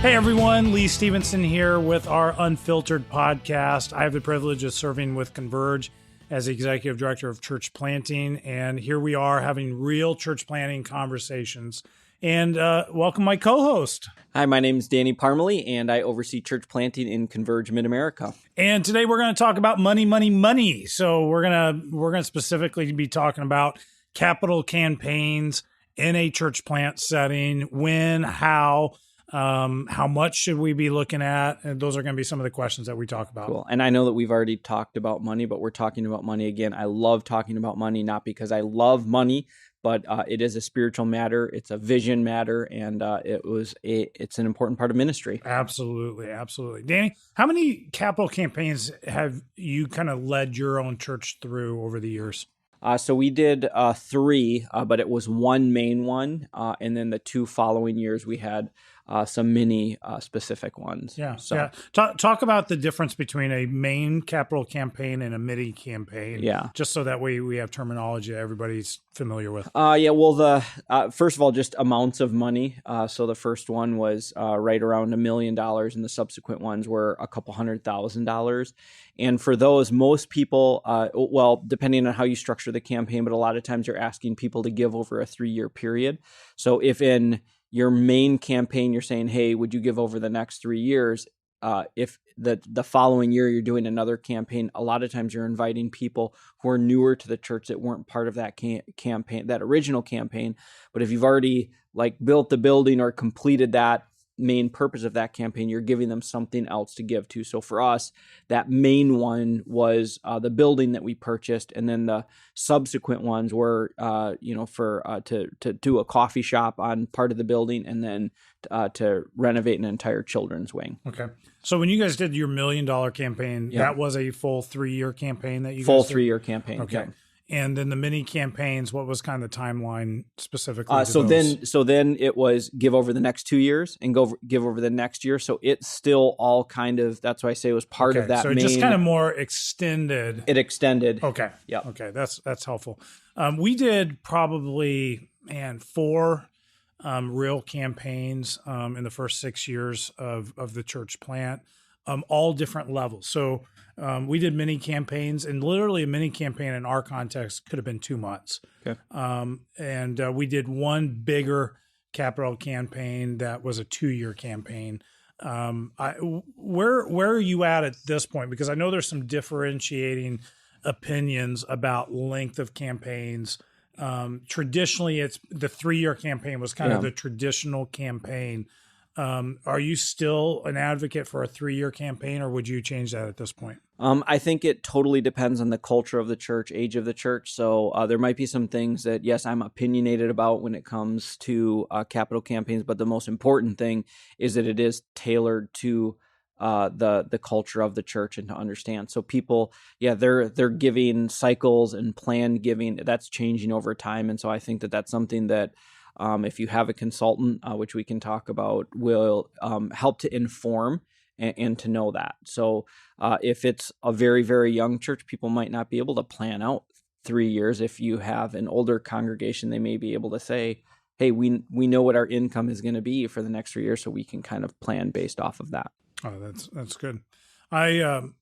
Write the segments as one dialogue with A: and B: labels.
A: Hey everyone, Lee Stephenson here with our Unfiltered podcast. I have the privilege of serving with Converge as the Executive Director of Church Planting, and here we are having real church planting conversations. And welcome my co-host.
B: Hi, my name is Danny Parmelee, and I oversee church planting in Converge Mid-America.
A: And today we're going to talk about money. So we're gonna specifically be talking about capital campaigns in a church plant setting, when, how much should we be looking at? And those are going to be some of the questions that we talk about.
B: Cool. And I know that we've already talked about money, but we're talking about money again. I love talking about money, not because I love money, but it is a spiritual matter. It's a vision matter, and it's an important part of ministry.
A: Absolutely. Danny, how many capital campaigns have you kind of led your own church through over the years?
B: So we did 3, but it was one main one, and then the 2 following years we had some mini specific ones.
A: Yeah. Talk about the difference between a main capital campaign and a mini campaign.
B: Yeah.
A: Just so that way we have terminology that everybody's familiar with.
B: Well, first of all, just amounts of money. So the first one was right around $1 million, and the subsequent ones were a couple $100,000. And for those, most people, well, depending on how you structure the campaign, but a lot of times you're asking people to give over a 3-year period. So if in your main campaign, you're saying, hey, would you give over the next 3 years? If the following year you're doing another campaign, a lot of times you're inviting people who are newer to the church that weren't part of that campaign, that original campaign. But if you've already built the building or completed that main purpose of that campaign, you're giving them something else to give to. So for us, that main one was the building that we purchased, and then the subsequent ones were, to do a coffee shop on part of the building, and then to renovate an entire children's wing.
A: Okay. So when you guys did your $1 million campaign, that was a full 3-year campaign that you
B: full
A: guys did?
B: 3-year campaign.
A: Okay.
B: Yeah.
A: And then the mini campaigns, what was kind of the timeline specifically?
B: So then it was give over the next 2 years and give over the next year. So it's still all kind of, that's why I say it was part of that.
A: So it just kind of more extended.
B: It extended.
A: Okay.
B: Yeah.
A: Okay. That's helpful. We did probably, 4 real campaigns in the first 6 years of the church plant, all different levels. So we did mini campaigns, and literally a mini campaign in our context could have been 2 months.
B: Okay.
A: And we did one bigger capital campaign that was a 2-year campaign. Where are you at this point? Because I know there's some differentiating opinions about length of campaigns. Traditionally, it's the 3-year campaign was kind of the traditional campaign. Are you still an advocate for a 3-year campaign, or would you change that at this point?
B: I think it totally depends on the culture of the church, age of the church. So there might be some things that, yes, I'm opinionated about when it comes to capital campaigns, but the most important thing is that it is tailored to the culture of the church and to understand. So people, they're giving cycles and planned giving, that's changing over time. And so I think that that's something that if you have a consultant, which we can talk about, will help to inform and to know that. So if it's a very, very young church, people might not be able to plan out 3 years. If you have an older congregation, they may be able to say, hey, we know what our income is going to be for the next 3 years, so we can kind of plan based off of that.
A: Oh, that's good. One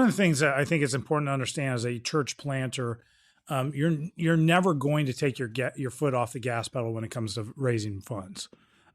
A: of the things that I think is important to understand as a church planter, you're never going to take your foot off the gas pedal when it comes to raising funds.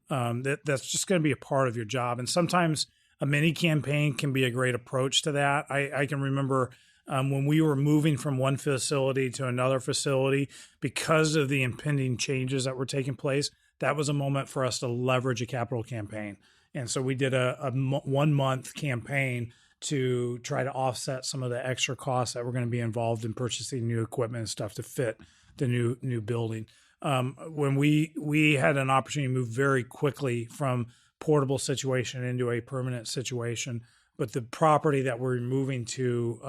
A: That's just going to be a part of your job. And sometimes a mini campaign can be a great approach to that. I can remember when we were moving from one facility to another facility, because of the impending changes that were taking place, that was a moment for us to leverage a capital campaign. And so we did a 1-month campaign to try to offset some of the extra costs that were going to be involved in purchasing new equipment and stuff to fit the new building. When we had an opportunity to move very quickly from portable situation into a permanent situation, but the property that we're moving to,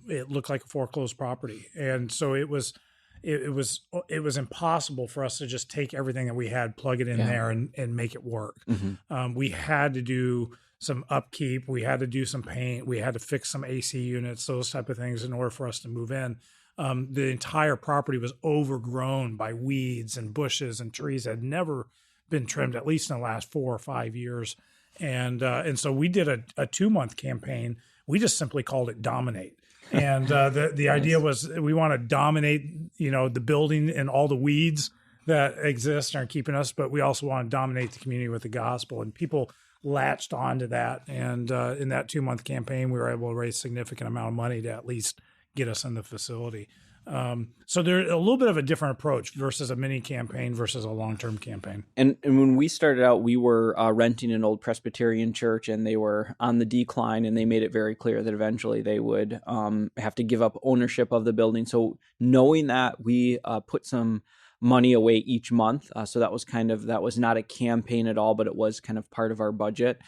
A: it looked like a foreclosed property. And so it was impossible for us to just take everything that we had, plug it in there and make it work. Mm-hmm. We had to do some upkeep. We had to do some paint. We had to fix some AC units, those type of things in order for us to move in. The entire property was overgrown by weeds and bushes and trees that had never been trimmed, at least in the last 4 or 5 years. And so we did a 2-month campaign. We just simply called it Dominate. And the idea was we want to dominate, the building and all the weeds that exist and are keeping us, but we also want to dominate the community with the gospel. And people latched onto that. And in that 2-month campaign, we were able to raise a significant amount of money to at least get us in the facility. So there's a little bit of a different approach versus a mini campaign versus a long-term campaign.
B: And when we started out, we were renting an old Presbyterian church, and they were on the decline, and they made it very clear that eventually they would have to give up ownership of the building. So knowing that, we put some money away each month. So that was not a campaign at all, but it was kind of part of our budget.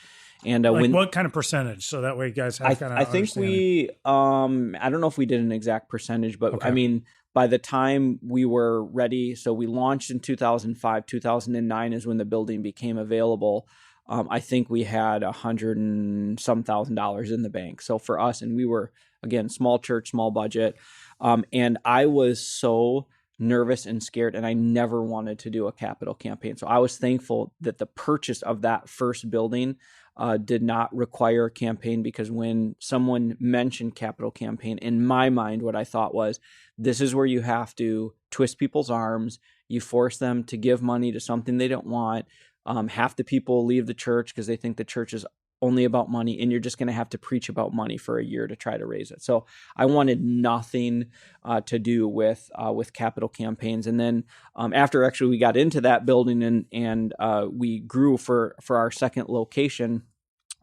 B: And
A: what kind of percentage? So that way you guys have kind of
B: I think we, I don't know if we did an exact percentage, but okay. I mean, by the time we were ready, so we launched in 2005, 2009 is when the building became available. I think we had $100,000 and some in the bank. So for us, and we were, again, small church, small budget. And I was so nervous and scared, and I never wanted to do a capital campaign. So I was thankful that the purchase of that first building did not require a campaign, because when someone mentioned capital campaign, in my mind, what I thought was, this is where you have to twist people's arms. You force them to give money to something they don't want. Half the people leave the church because they think the church is only about money, and you're just going to have to preach about money for a year to try to raise it. So I wanted nothing to do with capital campaigns. And then after actually we got into that building and we grew for our second location,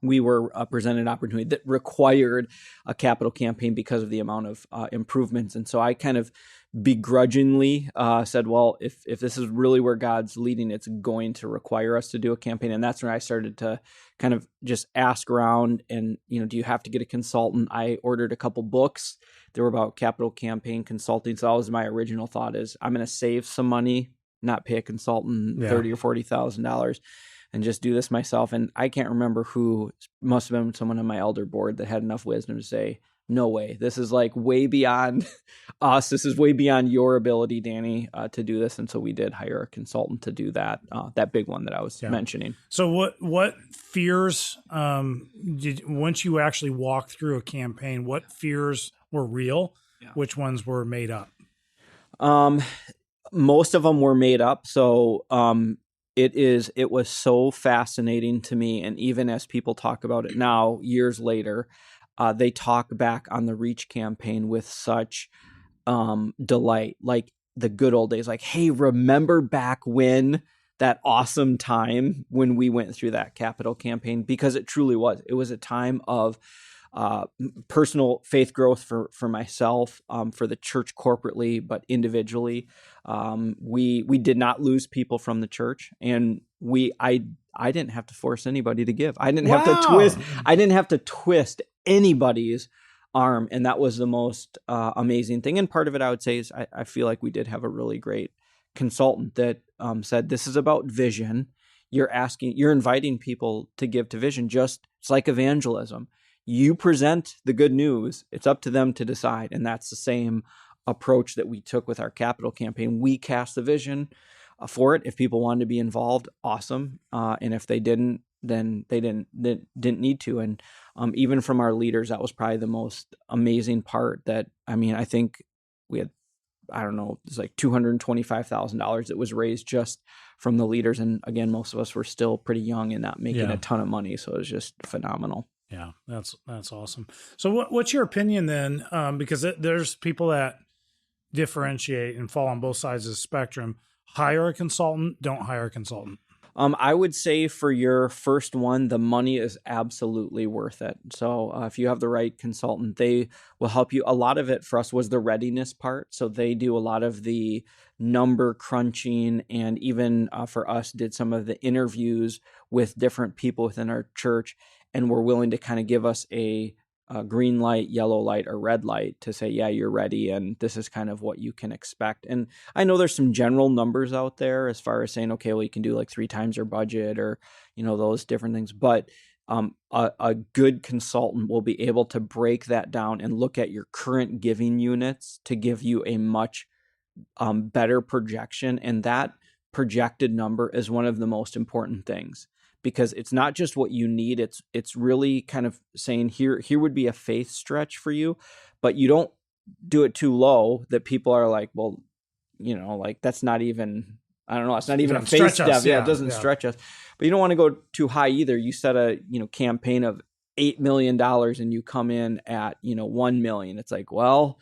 B: we were presented an opportunity that required a capital campaign because of the amount of improvements. And so I kind of begrudgingly said, well, if this is really where God's leading, it's going to require us to do a campaign. And that's when I started to kind of just ask around and, do you have to get a consultant? I ordered a couple books. They were about capital campaign consulting. So that was my original thought, is I'm going to save some money, not pay a consultant $30,000 or $40,000 and just do this myself. And I can't remember who, must have been someone on my elder board that had enough wisdom to say, no way, this is like way beyond us. This is way beyond your ability, Danny, to do this. And so we did hire a consultant to do that, that big one that I was mentioning.
A: So what fears once you actually walked through a campaign, what fears were real? Yeah. Which ones were made up?
B: Most of them were made up. So it was so fascinating to me. And even as people talk about it now, years later, they talk back on the Reach campaign with such delight, like the good old days, like, hey, remember back when, that awesome time when we went through that capital campaign, because it truly was. It was a time of personal faith growth for myself, for the church corporately, but individually. We did not lose people from the church, and I didn't have to force anybody to give. I didn't have to twist anybody's arm. And that was the most amazing thing. And part of it, I would say, is I feel like we did have a really great consultant that said, this is about vision. You're inviting people to give to vision. It's like evangelism. You present the good news. It's up to them to decide. And that's the same approach that we took with our capital campaign. We cast the vision for it. If people wanted to be involved, awesome. And if they didn't, then they didn't need to. And even from our leaders, that was probably the most amazing part. That, I think we had, I don't know, it's like $225,000 that was raised just from the leaders. And again, most of us were still pretty young and not making a ton of money. So it was just phenomenal.
A: Yeah, that's awesome. So what's your opinion then? Because there's people that differentiate and fall on both sides of the spectrum. Hire a consultant, don't hire a consultant.
B: I would say for your first one, the money is absolutely worth it. So if you have the right consultant, they will help you. A lot of it for us was the readiness part. So they do a lot of the number crunching, and even for us did some of the interviews with different people within our church, and were willing to kind of give us a green light, yellow light, or red light to say, yeah, you're ready, and this is kind of what you can expect. And I know there's some general numbers out there as far as saying, okay, well, you can do like 3 times your budget, or, those different things. But a good consultant will be able to break that down and look at your current giving units to give you a much better projection. And that projected number is one of the most important things, because it's not just what you need. It's really kind of saying here would be a faith stretch for you, but you don't do it too low that people are like, well, like that's not even, I don't know, it's not even a faith step. Yeah, it doesn't stretch us. But you don't want to go too high either. You set a campaign of $8 million and you come in at 1 million. It's like, well,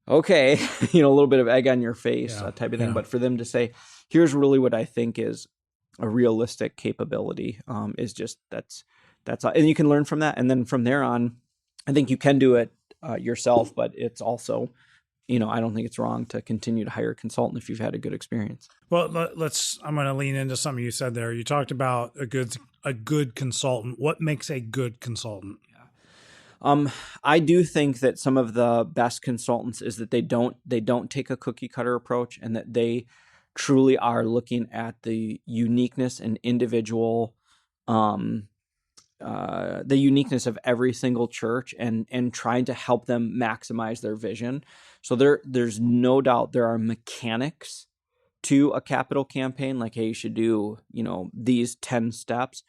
B: okay, a little bit of egg on your face type of thing. But for them to say, here's really what I think is a realistic capability, is just that's and you can learn from that. And then from there on, I think you can do it yourself, but it's also, I don't think it's wrong to continue to hire a consultant if you've had a good experience.
A: Well, I'm going to lean into something you said there. You talked about a good consultant. What makes a good consultant?
B: I do think that some of the best consultants is that they don't take a cookie cutter approach, and that they truly are looking at the uniqueness and individual, the uniqueness of every single church, and trying to help them maximize their vision. So there's no doubt there are mechanics to a capital campaign, like, hey, you should do, these 10 steps.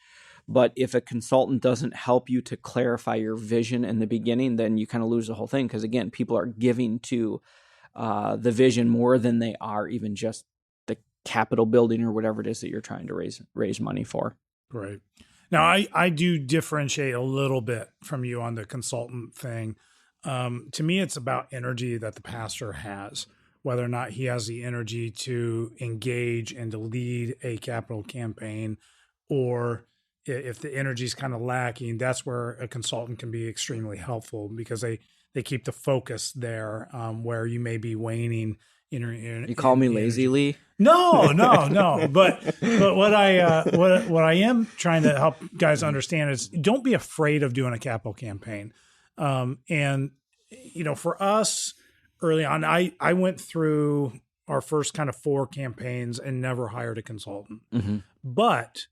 B: But if a consultant doesn't help you to clarify your vision in the beginning, then you kind of lose the whole thing. Because again, people are giving to the vision more than they are even just the capital building or whatever it is that you're trying to raise money for.
A: Right. Now, I do differentiate a little bit from you on the consultant thing. To me, it's about energy that the pastor has, whether or not he has the energy to engage and to lead a capital campaign, or if the energy is kind of lacking, that's where a consultant can be extremely helpful, because they keep the focus there, where you may be waning.
B: You call me lazy, Lee?
A: No. But what I am trying to help guys understand is, don't be afraid of doing a capital campaign. And for us early on, I went through our first kind of 4 campaigns and never hired a consultant. Mm-hmm. But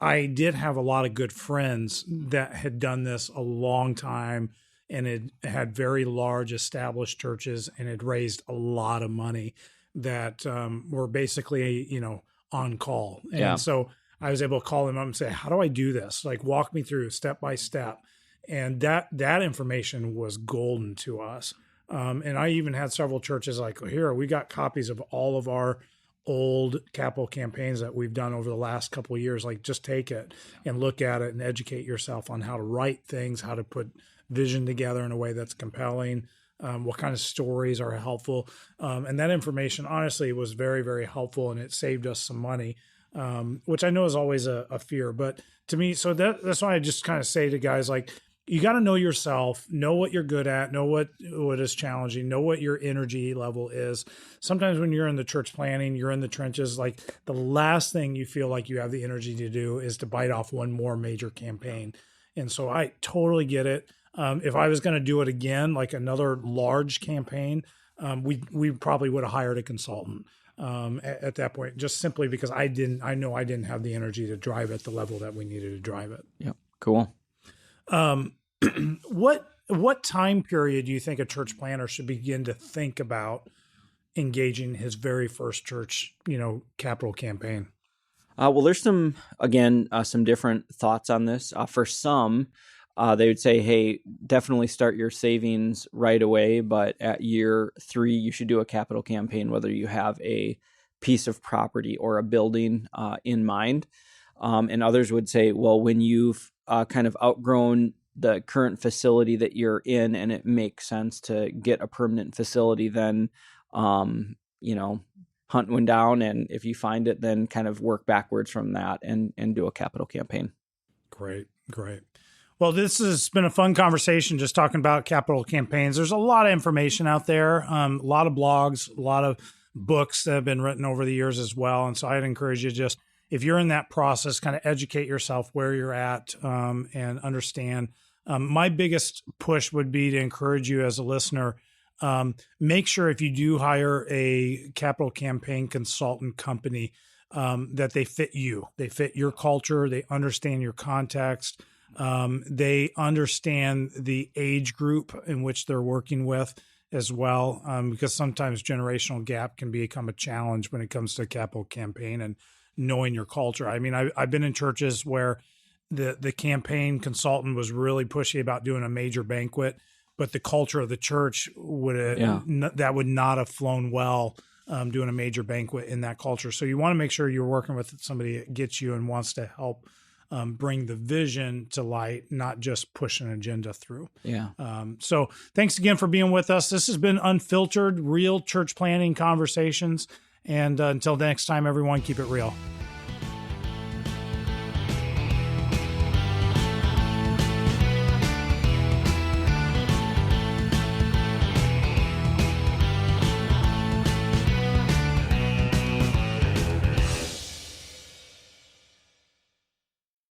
A: I did have a lot of good friends that had done this a long time, and it had very large established churches, and had raised a lot of money that were basically, on call. And so I was able to call them up and say, how do I do this? Like, walk me through step by step. And that information was golden to us. And I even had several churches like, here, we got copies of all of our old capital campaigns that we've done over the last couple of years. Like, just take it and look at it and educate yourself on how to write things, how to put vision together in a way that's compelling, what kind of stories are helpful. And that information, honestly, was very, very helpful, and it saved us some money, which I know is always a fear. But to me, so that's why I just kind of say to guys, like, you got to know yourself, know what you're good at, know what is challenging, know what your energy level is. Sometimes when you're in the church planning, you're in the trenches, like, the last thing you feel like you have the energy to do is to bite off one more major campaign. And so I totally get it. If I was going to do it again, like another large campaign, we probably would have hired a consultant at that point, just simply because I know I didn't have the energy to drive at the level that we needed to drive it.
B: Yep. Cool.
A: What time period do you think a church planner should begin to think about engaging his very first church, capital campaign?
B: Well, there's some different thoughts on this. For some, they would say, hey, definitely start your savings right away, but at year 3, you should do a capital campaign, whether you have a piece of property or a building in mind. And others would say, well, when you've kind of outgrown the current facility that you're in, and it makes sense to get a permanent facility, then, hunt one down. And if you find it, then kind of work backwards from that and do a capital campaign.
A: Great. Well, this has been a fun conversation, just talking about capital campaigns. There's a lot of information out there, a lot of blogs, a lot of books that have been written over the years as well. And so I'd encourage you, just, if you're in that process, kind of educate yourself where you're at, and understand. My biggest push would be to encourage you as a listener, make sure if you do hire a capital campaign consultant company, that they fit you. They fit your culture. They understand your context. They understand the age group in which they're working with as well, because sometimes generational gap can become a challenge when it comes to a capital campaign. And knowing your culture. I mean, I've been in churches where the campaign consultant was really pushy about doing a major banquet, but the culture of the church that would not have flown well doing a major banquet in that culture. So you want to make sure you're working with somebody that gets you and wants to help bring the vision to light, not just push an agenda through.
B: Yeah.
A: So thanks again for being with us. This has been Unfiltered, Real Church Planning Conversations. And until next time, everyone, keep it real.